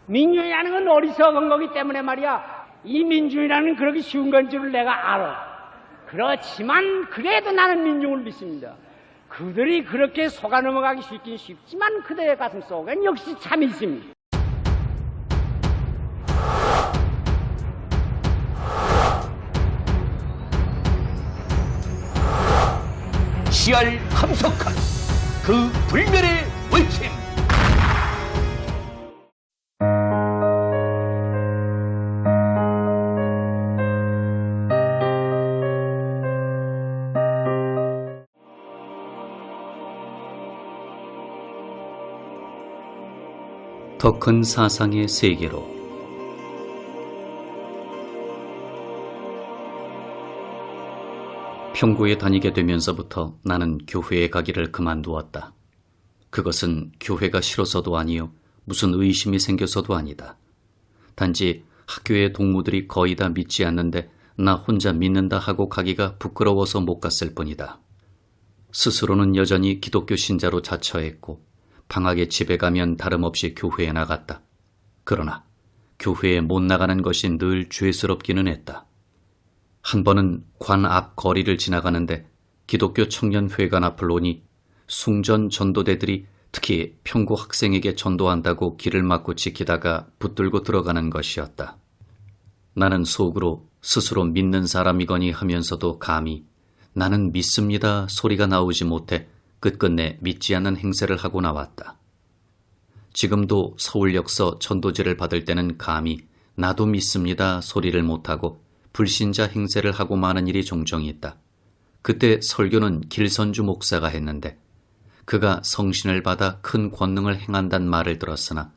민주주의라는 건 어리석은 거기 때문에 말이야. 이 민주주의라는 그렇게 쉬운 건 줄을 내가 알아. 그렇지만 그래도 나는 민중을 믿습니다. 그들이 그렇게 속아 넘어가기 쉽긴 쉽지만 그들의 가슴 속엔 역시 참이 있습니다. 시알 함석한 그 불멸의 외침. 더 큰 사상의 세계로 평구에 다니게 되면서부터 나는 교회에 가기를 그만두었다. 그것은 교회가 싫어서도 아니요, 무슨 의심이 생겨서도 아니다. 단지 학교의 동무들이 거의 다 믿지 않는데 나 혼자 믿는다 하고 가기가 부끄러워서 못 갔을 뿐이다. 스스로는 여전히 기독교 신자로 자처했고 방학에 집에 가면 다름없이 교회에 나갔다. 그러나 교회에 못 나가는 것이 늘 죄스럽기는 했다. 한 번은 관 앞 거리를 지나가는데 기독교 청년회관 앞을 오니 숭전 전도대들이 특히 평구 학생에게 전도한다고 길을 막고 지키다가 붙들고 들어가는 것이었다. 나는 속으로 스스로 믿는 사람이거니 하면서도 감히 나는 믿습니다 소리가 나오지 못해 끝끝내 믿지 않는 행세를 하고 나왔다. 지금도 서울역서 전도제를 받을 때는 감히 나도 믿습니다 소리를 못하고 불신자 행세를 하고 마는 일이 종종 있다. 그때 설교는 길선주 목사가 했는데 그가 성신을 받아 큰 권능을 행한다는 말을 들었으나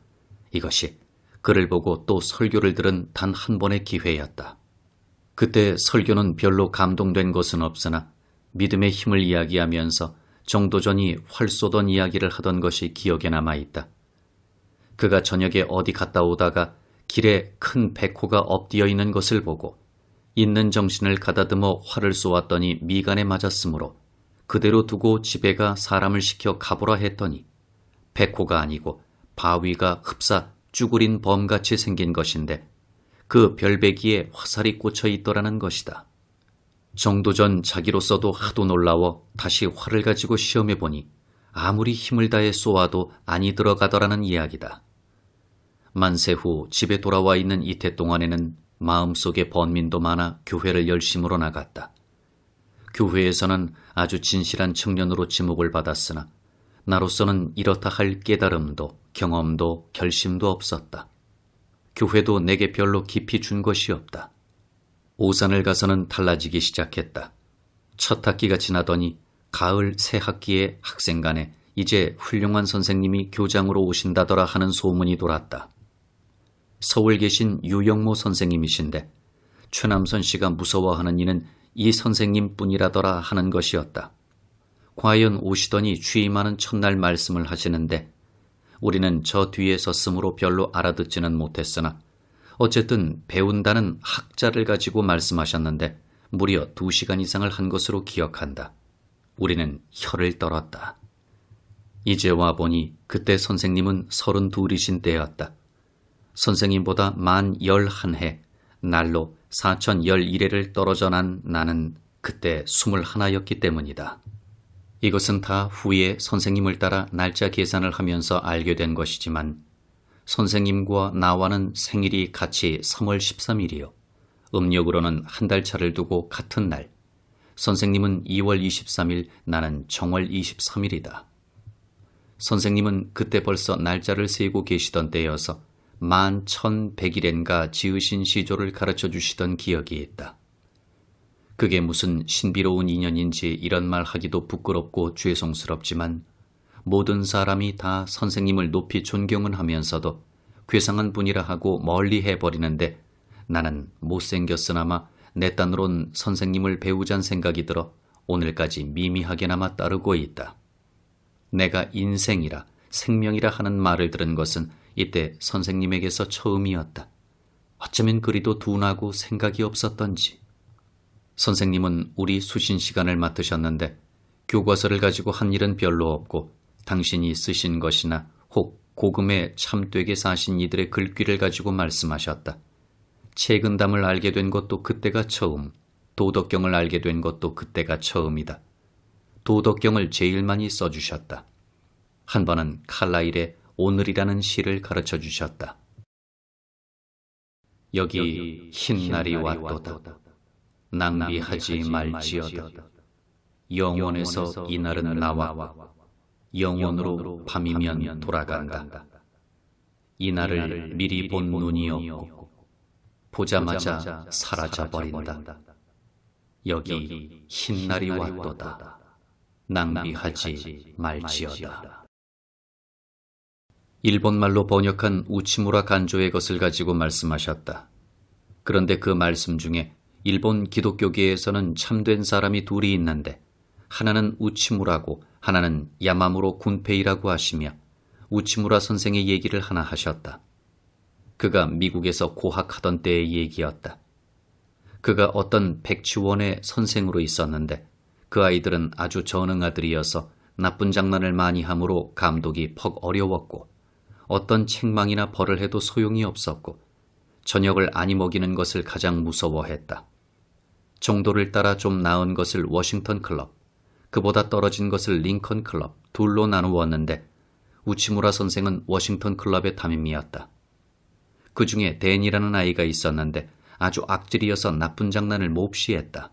이것이 그를 보고 또 설교를 들은 단 한 번의 기회였다. 그때 설교는 별로 감동된 것은 없으나 믿음의 힘을 이야기하면서 정도전이 활 쏘던 이야기를 하던 것이 기억에 남아있다. 그가 저녁에 어디 갔다 오다가 길에 큰 백호가 엎드려 있는 것을 보고 있는 정신을 가다듬어 활을 쏘았더니 미간에 맞았으므로 그대로 두고 집에 가 사람을 시켜 가보라 했더니 백호가 아니고 바위가 흡사 쭈그린 범같이 생긴 것인데 그 별배기에 화살이 꽂혀 있더라는 것이다. 정도전 자기로서도 하도 놀라워 다시 활을 가지고 시험해보니 아무리 힘을 다해 쏘아도 안이 들어가더라는 이야기다. 만세 후 집에 돌아와 있는 이태 동안에는 마음속에 번민도 많아 교회를 열심으로 나갔다. 교회에서는 아주 진실한 청년으로 지목을 받았으나 나로서는 이렇다 할 깨달음도 경험도 결심도 없었다. 교회도 내게 별로 깊이 준 것이 없다. 오산을 가서는 달라지기 시작했다. 첫 학기가 지나더니 가을 새 학기에 학생 간에 이제 훌륭한 선생님이 교장으로 오신다더라 하는 소문이 돌았다. 서울 계신 유영모 선생님이신데 최남선 씨가 무서워하는 이는 이 선생님뿐이라더라 하는 것이었다. 과연 오시더니 취임하는 첫날 말씀을 하시는데 우리는 저 뒤에 섰으므로 별로 알아듣지는 못했으나 어쨌든 배운다는 학자를 가지고 말씀하셨는데 무려 2시간 이상을 한 것으로 기억한다. 우리는 혀를 떨었다. 이제 와보니 그때 선생님은 32이신 때였다. 선생님보다 만 11해, 날로 4011회를 떨어져 난 나는 그때 21였기 때문이다. 이것은 다 후에 선생님을 따라 날짜 계산을 하면서 알게 된 것이지만 선생님과 나와는 생일이 같이 3월 13일이요. 음력으로는 한 달 차를 두고 같은 날. 선생님은 2월 23일, 나는 정월 23일이다. 선생님은 그때 벌써 날짜를 세고 계시던 때여서 11,100일엔가 지으신 시조를 가르쳐 주시던 기억이 있다. 그게 무슨 신비로운 인연인지 이런 말 하기도 부끄럽고 죄송스럽지만 모든 사람이 다 선생님을 높이 존경은 하면서도 괴상한 분이라 하고 멀리 해버리는데 나는 못생겼으나마 내 딴으론 선생님을 배우잔 생각이 들어 오늘까지 미미하게나마 따르고 있다. 내가 인생이라 생명이라 하는 말을 들은 것은 이때 선생님에게서 처음이었다. 어쩌면 그리도 둔하고 생각이 없었던지. 선생님은 우리 수신 시간을 맡으셨는데 교과서를 가지고 한 일은 별로 없고 당신이 쓰신 것이나 혹 고금에 참되게 사신 이들의 글귀를 가지고 말씀하셨다. 책은담을 알게 된 것도 그때가 처음, 도덕경을 알게 된 것도 그때가 처음이다. 도덕경을 제일 많이 써주셨다. 한 번은 칼라일의 오늘이라는 시를 가르쳐 주셨다. 여기 흰날이 왔도다. 낭비하지 말지어다. 영원에서 이날은 나왔고 영원으로 밤이면 돌아간다. 이날을 미리 본 눈이 없고 보자마자 사라져버린다. 여기 흰날이 왔도다. 낭비하지 말지어다. 일본말로 번역한 우치무라 간조의 것을 가지고 말씀하셨다. 그런데 그 말씀 중에 일본 기독교계에서는 참된 사람이 둘이 있는데 하나는 우치무라고 하나는 야마무로 군페이라고 하시며 우치무라 선생의 얘기를 하나 하셨다. 그가 미국에서 고학하던 때의 얘기였다. 그가 어떤 백치원의 선생으로 있었는데 그 아이들은 아주 전응 아들이어서 나쁜 장난을 많이 하므로 감독이 퍽 어려웠고 어떤 책망이나 벌을 해도 소용이 없었고 저녁을 아니 먹이는 것을 가장 무서워했다. 정도를 따라 좀 나은 것을 워싱턴 클럽, 그보다 떨어진 것을 링컨 클럽 둘로 나누었는데 우치무라 선생은 워싱턴 클럽의 담임이었다. 그 중에 댄이라는 아이가 있었는데 아주 악질이어서 나쁜 장난을 몹시 했다.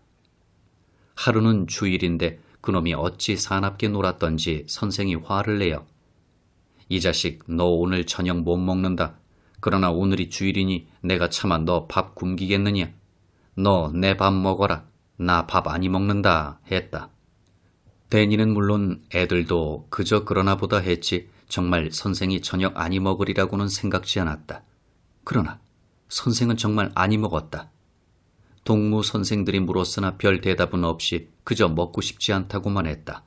하루는 주일인데 그놈이 어찌 사납게 놀았던지 선생이 화를 내어 이 자식 너 오늘 저녁 못 먹는다. 그러나 오늘이 주일이니 내가 차마 너 밥 굶기겠느냐. 너 내 밥 먹어라. 나 밥 아니 먹는다 했다. 댄이는 물론 애들도 그저 그러나 보다 했지 정말 선생이 저녁 아니 먹으리라고는 생각지 않았다. 그러나 선생은 정말 아니 먹었다. 동무 선생들이 물었으나 별 대답은 없이 그저 먹고 싶지 않다고만 했다.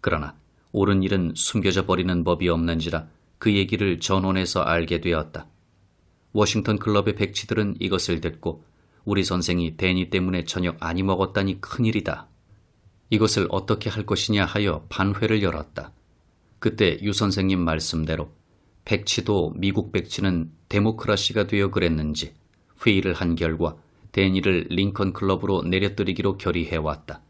그러나 옳은 일은 숨겨져 버리는 법이 없는지라 그 얘기를 전원에서 알게 되었다. 워싱턴 클럽의 백치들은 이것을 듣고 우리 선생이 댄이 때문에 저녁 아니 먹었다니 큰일이다. 이것을 어떻게 할 것이냐 하여 반회를 열었다. 그때 유 선생님 말씀대로 백치도 미국 백치는 데모크라시가 되어 그랬는지 회의를 한 결과 댄이를 링컨 클럽으로 내려뜨리기로 결의해왔다.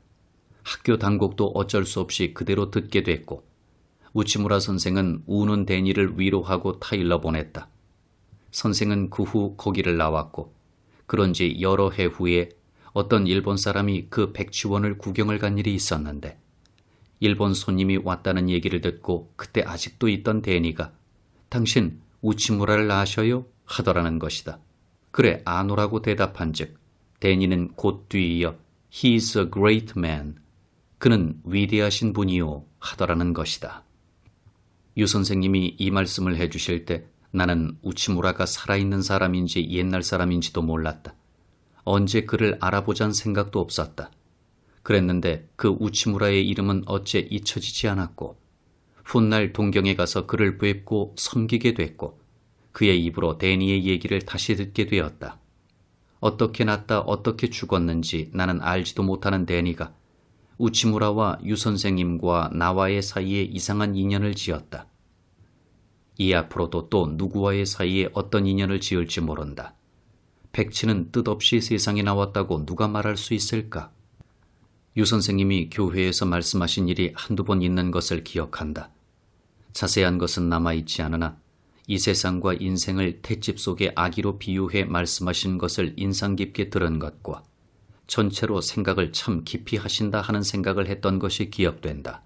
학교 당국도 어쩔 수 없이 그대로 듣게 됐고 우치무라 선생은 우는 댄이를 위로하고 타일러 보냈다. 선생은 그 후 거기를 나왔고 그런지 여러 해 후에 어떤 일본 사람이 그 백치원을 구경을 간 일이 있었는데 일본 손님이 왔다는 얘기를 듣고 그때 아직도 있던 댄이가 당신 우치무라를 아셔요? 하더라는 것이다. 그래 아노라고 대답한 즉 댄이는 곧 뒤이어 He is a great man. 그는 위대하신 분이요 하더라는 것이다. 유 선생님이 이 말씀을 해주실 때 나는 우치무라가 살아있는 사람인지 옛날 사람인지도 몰랐다. 언제 그를 알아보잔 생각도 없었다. 그랬는데 그 우치무라의 이름은 어째 잊혀지지 않았고 훗날 동경에 가서 그를 뵙고 섬기게 됐고 그의 입으로 댄이의 얘기를 다시 듣게 되었다. 어떻게 났다 어떻게 죽었는지 나는 알지도 못하는 댄이가 우치무라와 유 선생님과 나와의 사이에 이상한 인연을 지었다. 이 앞으로도 또 누구와의 사이에 어떤 인연을 지을지 모른다. 백치는 뜻없이 세상에 나왔다고 누가 말할 수 있을까? 유 선생님이 교회에서 말씀하신 일이 한두 번 있는 것을 기억한다. 자세한 것은 남아있지 않으나 이 세상과 인생을 탯집 속의 아기로 비유해 말씀하신 것을 인상 깊게 들은 것과 전체로 생각을 참 깊이 하신다 하는 생각을 했던 것이 기억된다.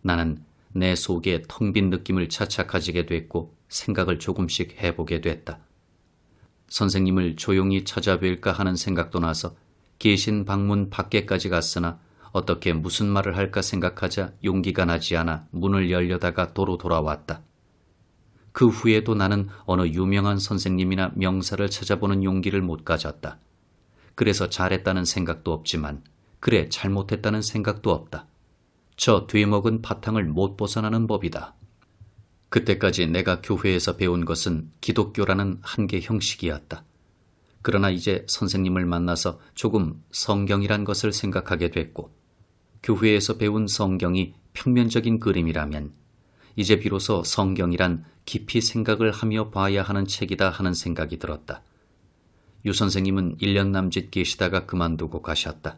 나는 내 속에 텅 빈 느낌을 차차 가지게 됐고 생각을 조금씩 해보게 됐다. 선생님을 조용히 찾아뵐까 하는 생각도 나서 계신 방문 밖에까지 갔으나 어떻게 무슨 말을 할까 생각하자 용기가 나지 않아 문을 열려다가 도로 돌아왔다. 그 후에도 나는 어느 유명한 선생님이나 명사를 찾아보는 용기를 못 가졌다. 그래서 잘했다는 생각도 없지만 그래 잘못했다는 생각도 없다. 저 뒤먹은 바탕을 못 벗어나는 법이다. 그때까지 내가 교회에서 배운 것은 기독교라는 한계 형식이었다. 그러나 이제 선생님을 만나서 조금 성경이란 것을 생각하게 됐고 교회에서 배운 성경이 평면적인 그림이라면 이제 비로소 성경이란 깊이 생각을 하며 봐야 하는 책이다 하는 생각이 들었다. 유 선생님은 1년 남짓 계시다가 그만두고 가셨다.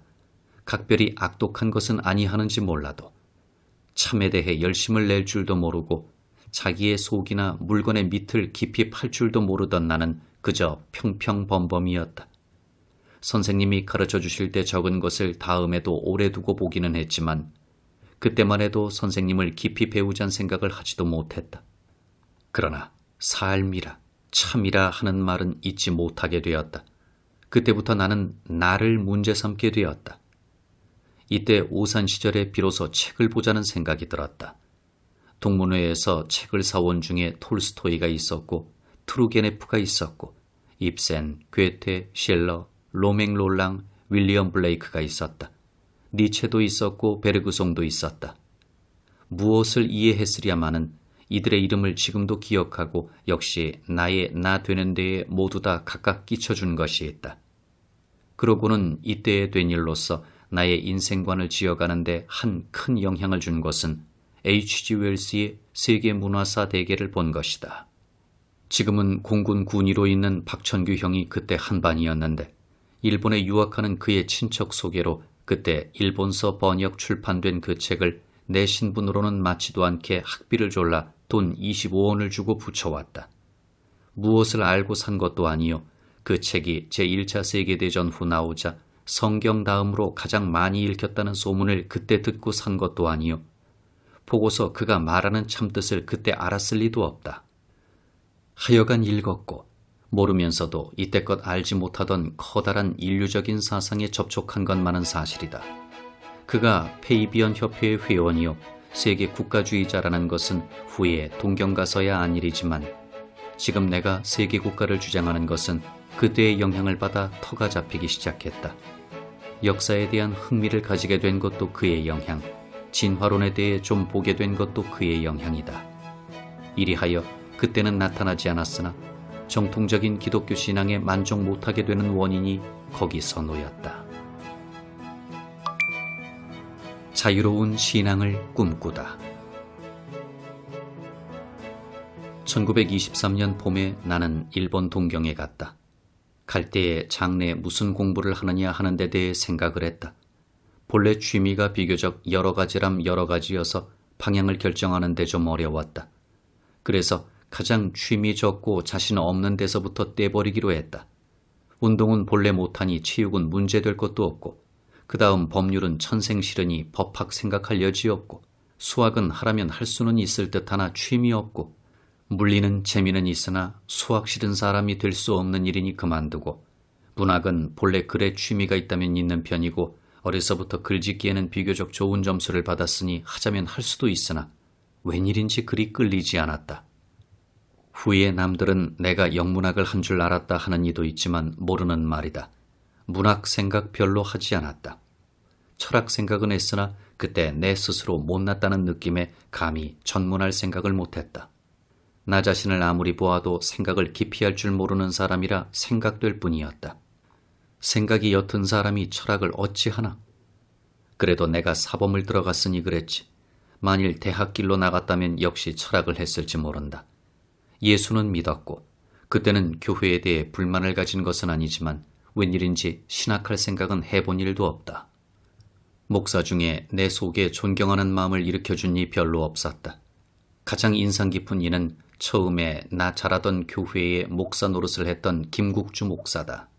각별히 악독한 것은 아니하는지 몰라도 참에 대해 열심을 낼 줄도 모르고 자기의 속이나 물건의 밑을 깊이 팔 줄도 모르던 나는 그저 평평범범이었다. 선생님이 가르쳐 주실 때 적은 것을 다음에도 오래 두고 보기는 했지만 그때만 해도 선생님을 깊이 배우자는 생각을 하지도 못했다. 그러나 삶이라 참이라 하는 말은 잊지 못하게 되었다. 그때부터 나는 나를 문제 삼게 되었다. 이때 오산 시절에 비로소 책을 보자는 생각이 들었다. 동문회에서 책을 사온 중에 톨스토이가 있었고 투르게네프가 있었고 입센, 괴테, 실러, 로맹롤랑, 윌리엄 블레이크가 있었다. 니체도 있었고 베르그송도 있었다. 무엇을 이해했으랴마는 이들의 이름을 지금도 기억하고 역시 나의 나 되는 데에 모두 다 각각 끼쳐준 것이 있다. 그러고는 이때에 된 일로서 나의 인생관을 지어가는데 한 큰 영향을 준 것은 H.G. 웰스의 세계 문화사 대계를 본 것이다. 지금은 공군 군의로 있는 박천규 형이 그때 한반이었는데 일본에 유학하는 그의 친척 소개로 그때 일본서 번역 출판된 그 책을 내 신분으로는 맞지도 않게 학비를 졸라 돈 25원을 주고 붙여왔다. 무엇을 알고 산 것도 아니요. 그 책이 제1차 세계대전 후 나오자 성경 다음으로 가장 많이 읽혔다는 소문을 그때 듣고 산 것도 아니요. 보고서 그가 말하는 참뜻을 그때 알았을 리도 없다. 하여간 읽었고 모르면서도 이때껏 알지 못하던 커다란 인류적인 사상에 접촉한 것만은 사실이다. 그가 페이비언 협회의 회원이요 세계 국가주의자라는 것은 후에 동경 가서야 안 일이지만 지금 내가 세계 국가를 주장하는 것은 그때의 영향을 받아 터가 잡히기 시작했다. 역사에 대한 흥미를 가지게 된 것도 그의 영향, 진화론에 대해 좀 보게 된 것도 그의 영향이다. 이리하여 그때는 나타나지 않았으나 정통적인 기독교 신앙에 만족 못하게 되는 원인이 거기서 놓였다. 자유로운 신앙을 꿈꾸다. 1923년 봄에 나는 일본 동경에 갔다. 갈 때에 장래에 무슨 공부를 하느냐 하는 데 대해 생각을 했다. 본래 취미가 비교적 여러 가지람 여러 가지여서 방향을 결정하는 데 좀 어려웠다. 그래서 가장 취미 적고 자신 없는 데서부터 떼버리기로 했다. 운동은 본래 못하니 체육은 문제될 것도 없고 그 다음 법률은 천생 싫으니 법학 생각할 여지 없고 수학은 하라면 할 수는 있을 듯하나 취미 없고 물리는 재미는 있으나 수학 싫은 사람이 될 수 없는 일이니 그만두고 문학은 본래 글에 취미가 있다면 있는 편이고 어려서부터 글짓기에는 비교적 좋은 점수를 받았으니 하자면 할 수도 있으나 웬일인지 그리 끌리지 않았다. 후에 남들은 내가 영문학을 한 줄 알았다 하는 이도 있지만 모르는 말이다. 문학 생각 별로 하지 않았다. 철학 생각은 했으나 그때 내 스스로 못났다는 느낌에 감히 전문할 생각을 못했다. 나 자신을 아무리 보아도 생각을 깊이 할 줄 모르는 사람이라 생각될 뿐이었다. 생각이 옅은 사람이 철학을 어찌하나? 그래도 내가 사범을 들어갔으니 그랬지. 만일 대학길로 나갔다면 역시 철학을 했을지 모른다. 예수는 믿었고 그때는 교회에 대해 불만을 가진 것은 아니지만 웬일인지 신학할 생각은 해본 일도 없다. 목사 중에 내 속에 존경하는 마음을 일으켜준 이 별로 없었다. 가장 인상 깊은 이는 처음에 나 잘하던 교회에 목사 노릇을 했던 김국주 목사다.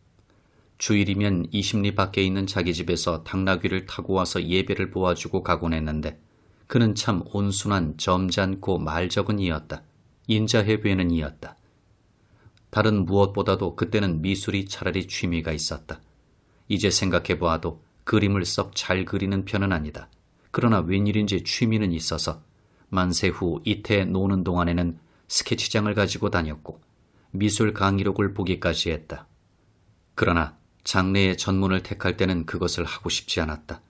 주일이면 20리 밖에 있는 자기 집에서 당나귀를 타고 와서 예배를 보아주고 가곤 했는데 그는 참 온순한 점잖고 말적은 이였다. 인자해변은 이었다. 다른 무엇보다도 그때는 미술이 차라리 취미가 있었다. 이제 생각해보아도 그림을 썩 잘 그리는 편은 아니다. 그러나 웬일인지 취미는 있어서 만세 후 이태 노는 동안에는 스케치장을 가지고 다녔고 미술 강의록을 보기까지 했다. 그러나 장래의 전문을 택할 때는 그것을 하고 싶지 않았다.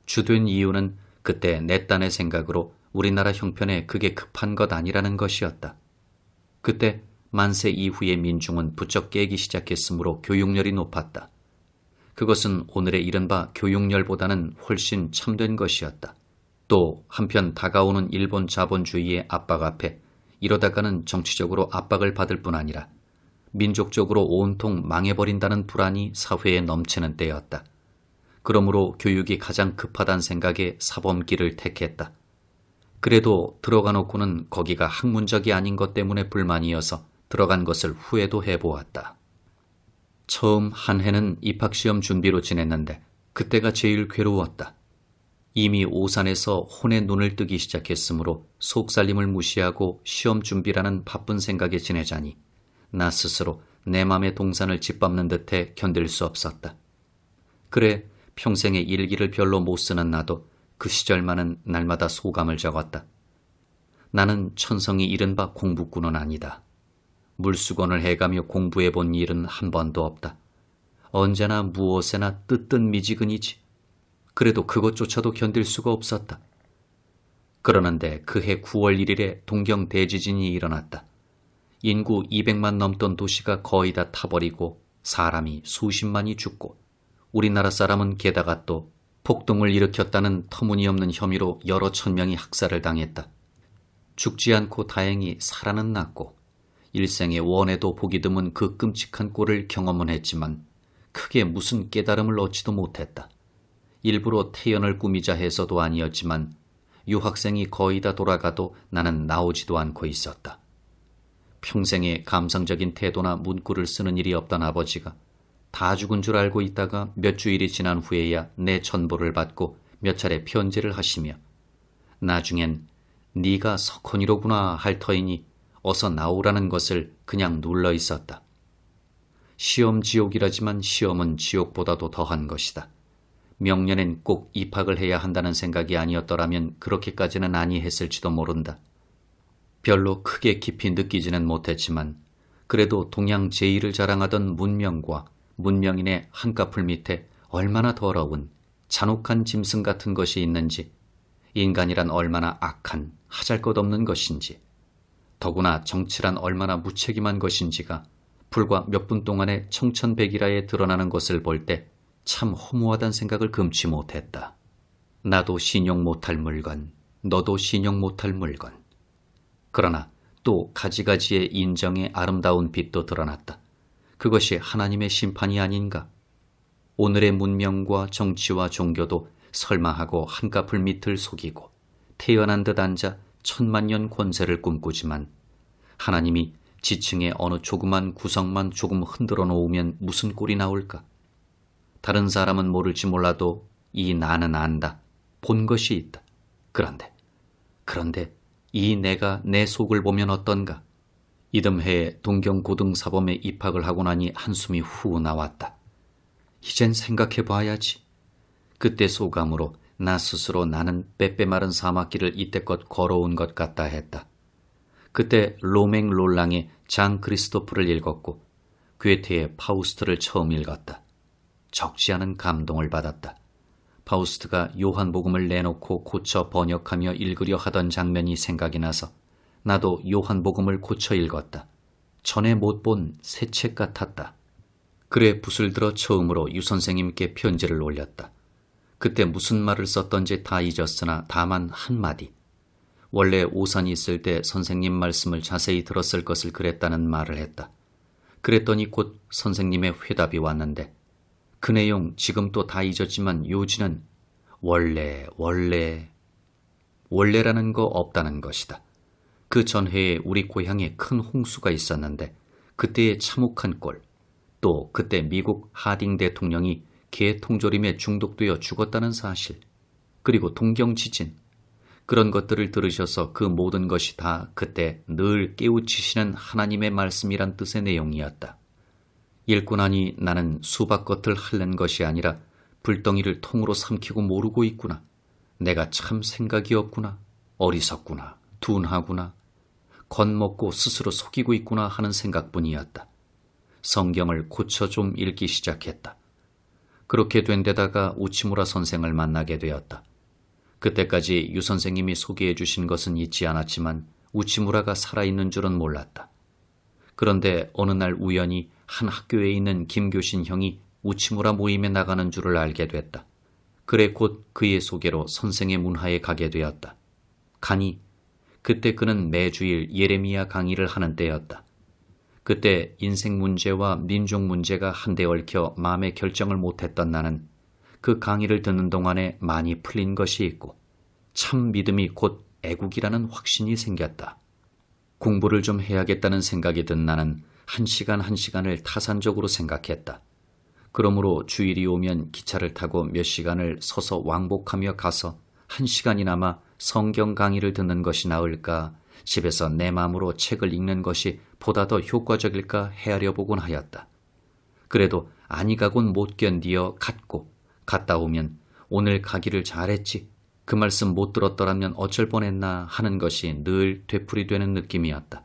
주된 이유는 그때 내 딴의 생각으로 우리나라 형편에 그게 급한 것 아니라는 것이었다. 그때 만세 이후의 민중은 부쩍 깨기 시작했으므로 교육열이 높았다. 그것은 오늘의 이른바 교육열보다는 훨씬 참된 것이었다. 또 한편 다가오는 일본 자본주의의 압박 앞에 이러다가는 정치적으로 압박을 받을 뿐 아니라 민족적으로 온통 망해버린다는 불안이 사회에 넘치는 때였다. 그러므로 교육이 가장 급하다는 생각에 사범길을 택했다. 그래도 들어가 놓고는 거기가 학문적이 아닌 것 때문에 불만이어서 들어간 것을 후회도 해보았다. 처음 한 해는 입학시험 준비로 지냈는데 그때가 제일 괴로웠다. 이미 오산에서 혼의 눈을 뜨기 시작했으므로 속살림을 무시하고 시험 준비라는 바쁜 생각에 지내자니 나 스스로 내 맘의 동산을 짓밟는 듯해 견딜 수 없었다. 그래 평생에 일기를 별로 못 쓰는 나도 그 시절만은 날마다 소감을 적었다. 나는 천성이 이른바 공부꾼은 아니다. 물수건을 해가며 공부해본 일은 한 번도 없다. 언제나 무엇에나 뜨뜻 미지근이지. 그래도 그것조차도 견딜 수가 없었다. 그러는데 그해 9월 1일에 동경 대지진이 일어났다. 인구 200만 넘던 도시가 거의 다 타버리고 사람이 수십만이 죽고 우리나라 사람은 게다가 또 폭동을 일으켰다는 터무니없는 혐의로 여러 천명이 학살을 당했다. 죽지 않고 다행히 살아는 났고 일생에 원해도 보기 드문 그 끔찍한 꼴을 경험은 했지만 크게 무슨 깨달음을 얻지도 못했다. 일부러 태연을 꾸미자 해서도 아니었지만 유학생이 거의 다 돌아가도 나는 나오지도 않고 있었다. 평생에 감상적인 태도나 문구를 쓰는 일이 없던 아버지가 다 죽은 줄 알고 있다가 몇 주일이 지난 후에야 내 전보를 받고 몇 차례 편지를 하시며 나중엔 네가 석헌이로구나 할 터이니 어서 나오라는 것을 그냥 눌러 있었다. 시험 지옥이라지만 시험은 지옥보다도 더한 것이다. 명년엔 꼭 입학을 해야 한다는 생각이 아니었더라면 그렇게까지는 아니했을지도 모른다. 별로 크게 깊이 느끼지는 못했지만 그래도 동양 제1을 자랑하던 문명과 문명인의 한꺼풀 밑에 얼마나 더러운 잔혹한 짐승 같은 것이 있는지, 인간이란 얼마나 악한 하잘것없는 것인지, 더구나 정치란 얼마나 무책임한 것인지가 불과 몇 분 동안에 청천백일하에 드러나는 것을 볼 때 참 허무하다는 생각을 금치 못했다. 나도 신용 못할 물건, 너도 신용 못할 물건. 그러나 또 가지가지의 인정의 아름다운 빛도 드러났다. 그것이 하나님의 심판이 아닌가? 오늘의 문명과 정치와 종교도 설마하고 한꺼풀 밑을 속이고 태어난 듯 앉아 천만년 권세를 꿈꾸지만 하나님이 지층의 어느 조그만 구석만 조금 흔들어 놓으면 무슨 꼴이 나올까? 다른 사람은 모를지 몰라도 이 나는 안다. 본 것이 있다. 그런데 이 내가 내 속을 보면 어떤가? 이듬해에 동경고등사범에 입학을 하고 나니 한숨이 후 나왔다. 이젠 생각해봐야지. 그때 소감으로 나 스스로 나는 빼빼 마른 사막길을 이때껏 걸어온 것 같다 했다. 그때 로맹 롤랑의 장 크리스토프를 읽었고 괴테의 파우스트를 처음 읽었다. 적지 않은 감동을 받았다. 파우스트가 요한복음을 내놓고 고쳐 번역하며 읽으려 하던 장면이 생각이 나서 나도 요한복음을 고쳐 읽었다. 전에 못 본 새 책 같았다. 그래 붓을 들어 처음으로 유 선생님께 편지를 올렸다. 그때 무슨 말을 썼던지 다 잊었으나 다만 한마디. 원래 오산이 있을 때 선생님 말씀을 자세히 들었을 것을 그랬다는 말을 했다. 그랬더니 곧 선생님의 회답이 왔는데 그 내용 지금 또 다 잊었지만 요지는 원래라는 거 없다는 것이다. 그 전해에 우리 고향에 큰 홍수가 있었는데 그때의 참혹한 꼴, 또 그때 미국 하딩 대통령이 개 통조림에 중독되어 죽었다는 사실, 그리고 동경 지진, 그런 것들을 들으셔서 그 모든 것이 다 그때 늘 깨우치시는 하나님의 말씀이란 뜻의 내용이었다. 읽고 나니 나는 수박 겉을 핥는 것이 아니라 불덩이를 통으로 삼키고 모르고 있구나. 내가 참 생각이 없구나. 어리석구나. 둔하구나. 겁먹고 스스로 속이고 있구나 하는 생각뿐이었다. 성경을 고쳐 좀 읽기 시작했다. 그렇게 된 데다가 우치무라 선생을 만나게 되었다. 그때까지 유 선생님이 소개해 주신 것은 잊지 않았지만 우치무라가 살아있는 줄은 몰랐다. 그런데 어느 날 우연히 한 학교에 있는 김교신 형이 우치무라 모임에 나가는 줄을 알게 됐다. 그래 곧 그의 소개로 선생의 문화에 가게 되었다. 가니 그때 그는 매주일 예레미야 강의를 하는 때였다. 그때 인생 문제와 민족 문제가 한데 얽혀 마음의 결정을 못했던 나는 그 강의를 듣는 동안에 많이 풀린 것이 있고 참 믿음이 곧 애국이라는 확신이 생겼다. 공부를 좀 해야겠다는 생각이 든 나는 한 시간 한 시간을 타산적으로 생각했다. 그러므로 주일이 오면 기차를 타고 몇 시간을 서서 왕복하며 가서 한 시간이나마 성경 강의를 듣는 것이 나을까, 집에서 내 마음으로 책을 읽는 것이 보다 더 효과적일까 헤아려 보곤 하였다. 그래도 아니 가곤 못 견디어 갔고, 갔다 오면 오늘 가기를 잘했지, 그 말씀 못 들었더라면 어쩔 뻔했나 하는 것이 늘 되풀이되는 느낌이었다.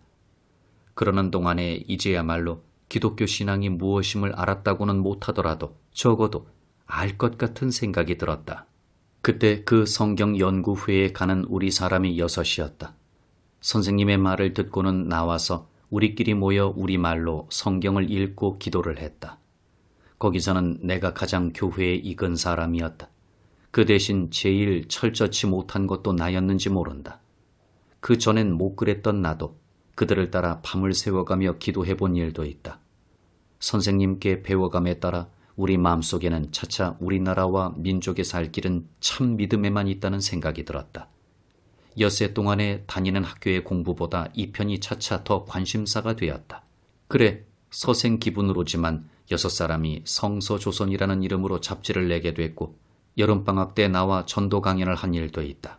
그러는 동안에 이제야말로 기독교 신앙이 무엇임을 알았다고는 못하더라도 적어도 알 것 같은 생각이 들었다. 그때 그 성경 연구회에 가는 우리 사람이 6이었다. 선생님의 말을 듣고는 나와서 우리끼리 모여 우리말로 성경을 읽고 기도를 했다. 거기서는 내가 가장 교회에 익은 사람이었다. 그 대신 제일 철저치 못한 것도 나였는지 모른다. 그 전엔 못 그랬던 나도 그들을 따라 밤을 새워가며 기도해 본 일도 있다. 선생님께 배워감에 따라 우리 마음속에는 차차 우리나라와 민족의 살 길은 참 믿음에만 있다는 생각이 들었다. 엿새 동안에 다니는 학교의 공부보다 이 편이 차차 더 관심사가 되었다. 그래, 서생 기분으로지만 6사람이 성서조선이라는 이름으로 잡지를 내게 됐고 여름방학 때 나와 전도 강연을 한 일도 있다.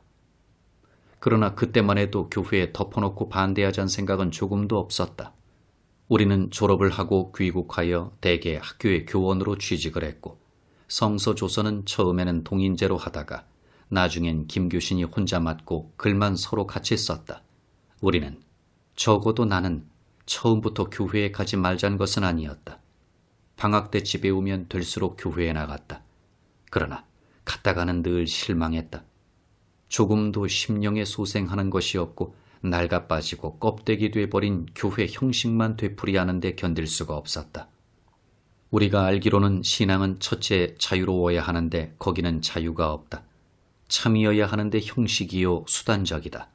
그러나 그때만 해도 교회에 덮어놓고 반대하자는 생각은 조금도 없었다. 우리는 졸업을 하고 귀국하여 대개 학교의 교원으로 취직을 했고 성서조선은 처음에는 동인제로 하다가 나중엔 김교신이 혼자 맡고 글만 서로 같이 썼다. 우리는, 적어도 나는 처음부터 교회에 가지 말자는 것은 아니었다. 방학 때 집에 오면 될수록 교회에 나갔다. 그러나 갔다가는 늘 실망했다. 조금도 심령에 소생하는 것이 없고 낡아 빠지고 껍데기 돼버린 교회 형식만 되풀이하는 데 견딜 수가 없었다. 우리가 알기로는 신앙은 첫째 자유로워야 하는데 거기는 자유가 없다. 참이어야 하는데 형식이요 수단적이다.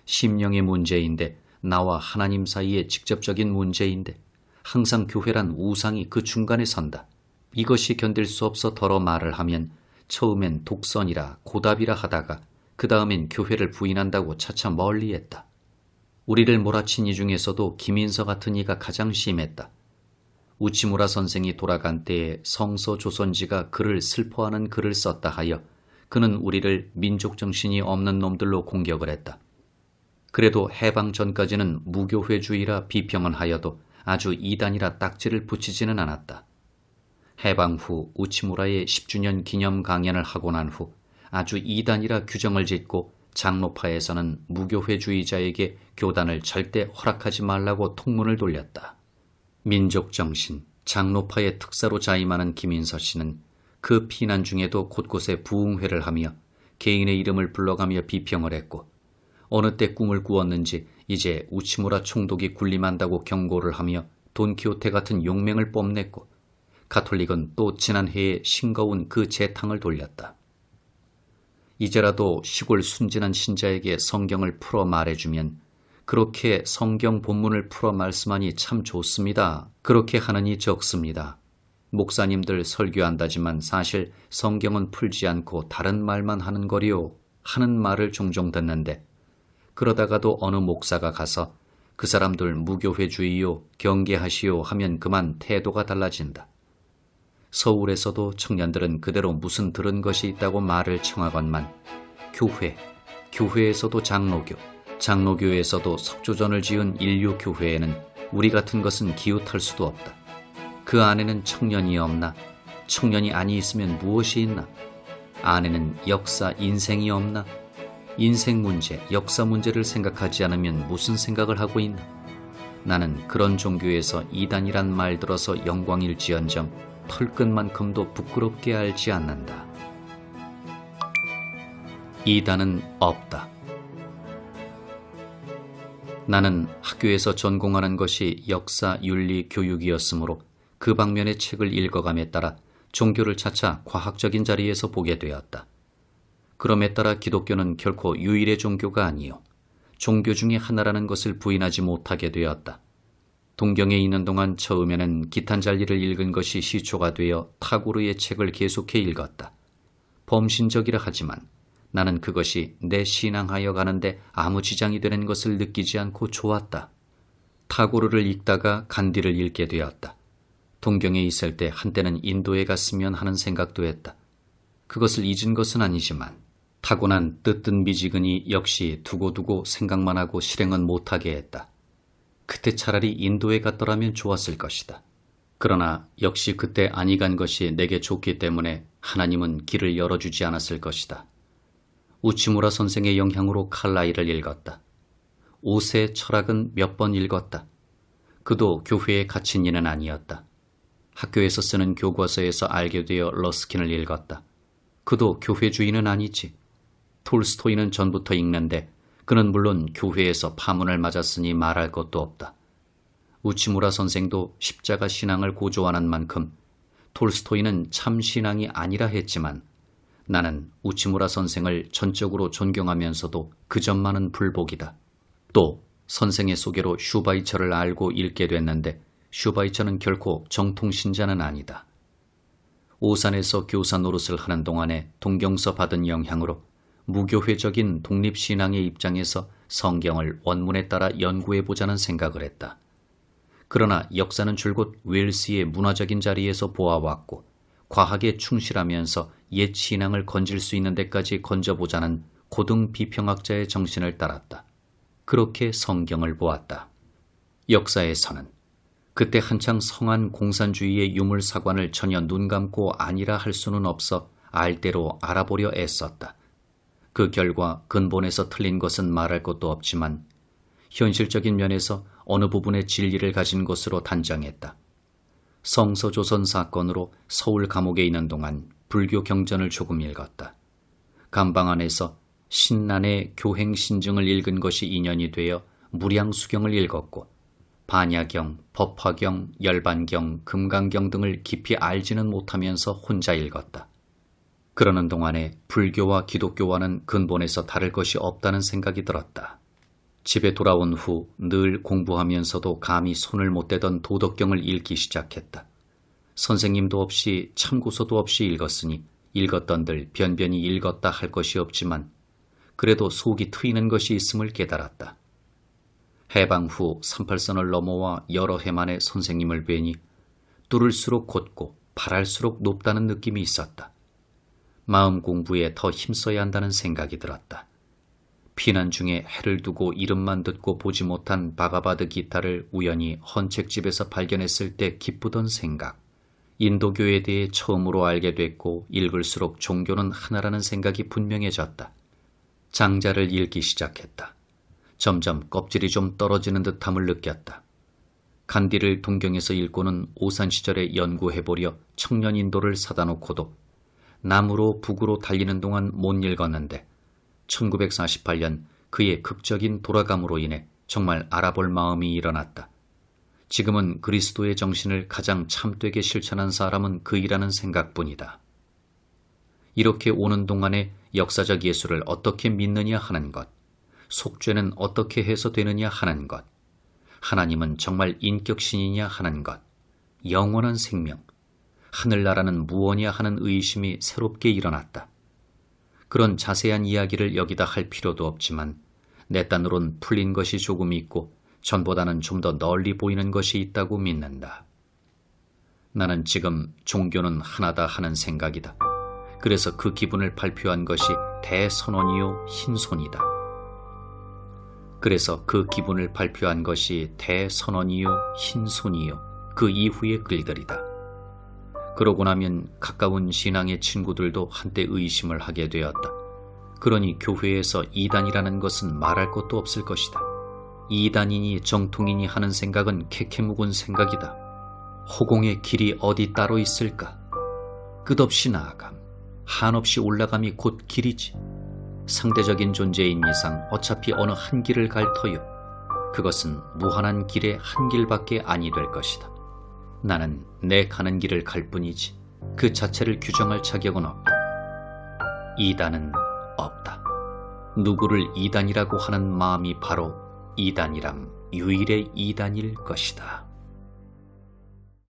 심령의 문제인데 나와 하나님 사이의 직접적인 문제인데 항상 교회란 우상이 그 중간에 선다. 이것이 견딜 수 없어 더러 말을 하면 처음엔 독선이라 고답이라 하다가 그 다음엔 교회를 부인한다고 차차 멀리했다. 우리를 몰아친 이 중에서도 김인서 같은 이가 가장 심했다. 우치무라 선생이 돌아간 때에 성서조선지가 그를 슬퍼하는 글을 썼다 하여 그는 우리를 민족정신이 없는 놈들로 공격을 했다. 그래도 해방 전까지는 무교회주의라 비평은 하여도 아주 이단이라 딱지를 붙이지는 않았다. 해방 후 우치무라의 10주년 기념 강연을 하고 난 후 아주 이단이라 규정을 짓고 장로파에서는 무교회주의자에게 교단을 절대 허락하지 말라고 통문을 돌렸다. 민족정신, 장로파의 특사로 자임하는 김인서 씨는 그 피난 중에도 곳곳에 부흥회를 하며 개인의 이름을 불러가며 비평을 했고 어느 때 꿈을 꾸었는지 이제 우치무라 총독이 군림한다고 경고를 하며 돈키호테 같은 용맹을 뽐냈고 가톨릭은 또 지난해에 싱거운 그 재탕을 돌렸다. 이제라도 시골 순진한 신자에게 성경을 풀어 말해주면 그렇게 성경 본문을 풀어 말씀하니 참 좋습니다. 그렇게 하느니 적습니다. 목사님들 설교한다지만 사실 성경은 풀지 않고 다른 말만 하는 거리요 하는 말을 종종 듣는데 그러다가도 어느 목사가 가서 그 사람들 무교회주의요 경계하시오 하면 그만 태도가 달라진다. 서울에서도 청년들은 그대로 무슨 들은 것이 있다고 말을 청하건만 교회에서도 장로교, 장로교에서도 석조전을 지은 인류교회에는 우리 같은 것은 기웃할 수도 없다. 그 안에는 청년이 없나? 청년이 아니 있으면 무엇이 있나? 안에는 역사, 인생이 없나? 인생 문제, 역사 문제를 생각하지 않으면 무슨 생각을 하고 있나? 나는 그런 종교에서 이단이란 말 들어서 영광일지언정 털끝만큼도 부끄럽게 알지 않는다. 이단은 없다. 나는 학교에서 전공하는 것이 역사, 윤리, 교육이었으므로 그 방면의 책을 읽어감에 따라 종교를 차차 과학적인 자리에서 보게 되었다. 그럼에 따라 기독교는 결코 유일의 종교가 아니요 종교 중의 하나라는 것을 부인하지 못하게 되었다. 동경에 있는 동안 처음에는 기탄잘리를 읽은 것이 시초가 되어 타고르의 책을 계속해 읽었다. 범신적이라 하지만 나는 그것이 내 신앙하여 가는데 아무 지장이 되는 것을 느끼지 않고 좋았다. 타고르를 읽다가 간디를 읽게 되었다. 동경에 있을 때 한때는 인도에 갔으면 하는 생각도 했다. 그것을 잊은 것은 아니지만 타고난 뜨뜻 미지근이 역시 두고두고 생각만 하고 실행은 못하게 했다. 그때 차라리 인도에 갔더라면 좋았을 것이다. 그러나 역시 그때 아니 간 것이 내게 좋기 때문에 하나님은 길을 열어주지 않았을 것이다. 우치무라 선생의 영향으로 칼라일을 읽었다. 옷의 철학은 몇 번 읽었다. 그도 교회에 갇힌 이는 아니었다. 학교에서 쓰는 교과서에서 알게 되어 러스킨을 읽었다. 그도 교회주의는 아니지. 톨스토이는 전부터 읽는데 그는 물론 교회에서 파문을 맞았으니 말할 것도 없다. 우치무라 선생도 십자가 신앙을 고조하는 만큼 톨스토이는 참 신앙이 아니라 했지만 나는 우치무라 선생을 전적으로 존경하면서도 그 점만은 불복이다. 또 선생의 소개로 슈바이처를 알고 읽게 됐는데 슈바이처는 결코 정통신자는 아니다. 오산에서 교사 노릇을 하는 동안에 동경서 받은 영향으로 무교회적인 독립신앙의 입장에서 성경을 원문에 따라 연구해보자는 생각을 했다. 그러나 역사는 줄곧 웰스의 문화적인 자리에서 보아왔고 과학에 충실하면서 옛 신앙을 건질 수 있는 데까지 건져보자는 고등 비평학자의 정신을 따랐다. 그렇게 성경을 보았다. 역사에서는 그때 한창 성한 공산주의의 유물사관을 전혀 눈 감고 아니라 할 수는 없어 알대로 알아보려 애썼다. 그 결과 근본에서 틀린 것은 말할 것도 없지만 현실적인 면에서 어느 부분의 진리를 가진 것으로 단정했다. 성서조선 사건으로 서울 감옥에 있는 동안 불교 경전을 조금 읽었다. 감방 안에서 신난의 교행신증을 읽은 것이 인연이 되어 무량수경을 읽었고 반야경, 법화경, 열반경, 금강경 등을 깊이 알지는 못하면서 혼자 읽었다. 그러는 동안에 불교와 기독교와는 근본에서 다를 것이 없다는 생각이 들었다. 집에 돌아온 후 늘 공부하면서도 감히 손을 못 대던 도덕경을 읽기 시작했다. 선생님도 없이 참고서도 없이 읽었으니 읽었던들 변변히 읽었다 할 것이 없지만 그래도 속이 트이는 것이 있음을 깨달았다. 해방 후 38선을 넘어와 여러 해 만에 선생님을 뵈니 뚫을수록 곧고 바랄수록 높다는 느낌이 있었다. 마음 공부에 더 힘써야 한다는 생각이 들었다. 피난 중에 해를 두고 이름만 듣고 보지 못한 바가바드 기타를 우연히 헌책집에서 발견했을 때 기쁘던 생각, 인도교에 대해 처음으로 알게 됐고 읽을수록 종교는 하나라는 생각이 분명해졌다. 장자를 읽기 시작했다. 점점 껍질이 좀 떨어지는 듯함을 느꼈다. 간디를 동경에서 읽고는 오산 시절에 연구해보려 청년인도를 사다 놓고도 남으로 북으로 달리는 동안 못 읽었는데 1948년 그의 극적인 돌아감으로 인해 정말 알아볼 마음이 일어났다. 지금은 그리스도의 정신을 가장 참되게 실천한 사람은 그이라는 생각뿐이다. 이렇게 오는 동안에 역사적 예술을 어떻게 믿느냐 하는 것, 속죄는 어떻게 해서 되느냐 하는 것, 하나님은 정말 인격신이냐 하는 것, 영원한 생명, 하늘나라는 무엇이냐 하는 의심이 새롭게 일어났다. 그런 자세한 이야기를 여기다 할 필요도 없지만 내 딴으론 풀린 것이 조금 있고 전보다는 좀 더 널리 보이는 것이 있다고 믿는다. 나는 지금 종교는 하나다 하는 생각이다. 그래서 그 기분을 발표한 것이 대선언이요 흰손이다. 그래서 그 기분을 발표한 것이 대선언이요 흰손이요 그 이후의 글들이다. 그러고 나면 가까운 신앙의 친구들도 한때 의심을 하게 되었다. 그러니 교회에서 이단이라는 것은 말할 것도 없을 것이다. 이단이니 정통이니 하는 생각은 캐캐묵은 생각이다. 허공의 길이 어디 따로 있을까? 끝없이 나아감, 한없이 올라감이 곧 길이지. 상대적인 존재인 이상 어차피 어느 한 길을 갈 터요. 그것은 무한한 길의 한 길밖에 아니 될 것이다. 나는 내 가는 길을 갈 뿐이지 그 자체를 규정할 자격은 없고 이단은 없다. 누구를 이단이라고 하는 마음이 바로 이단이람 유일의 이단일 것이다.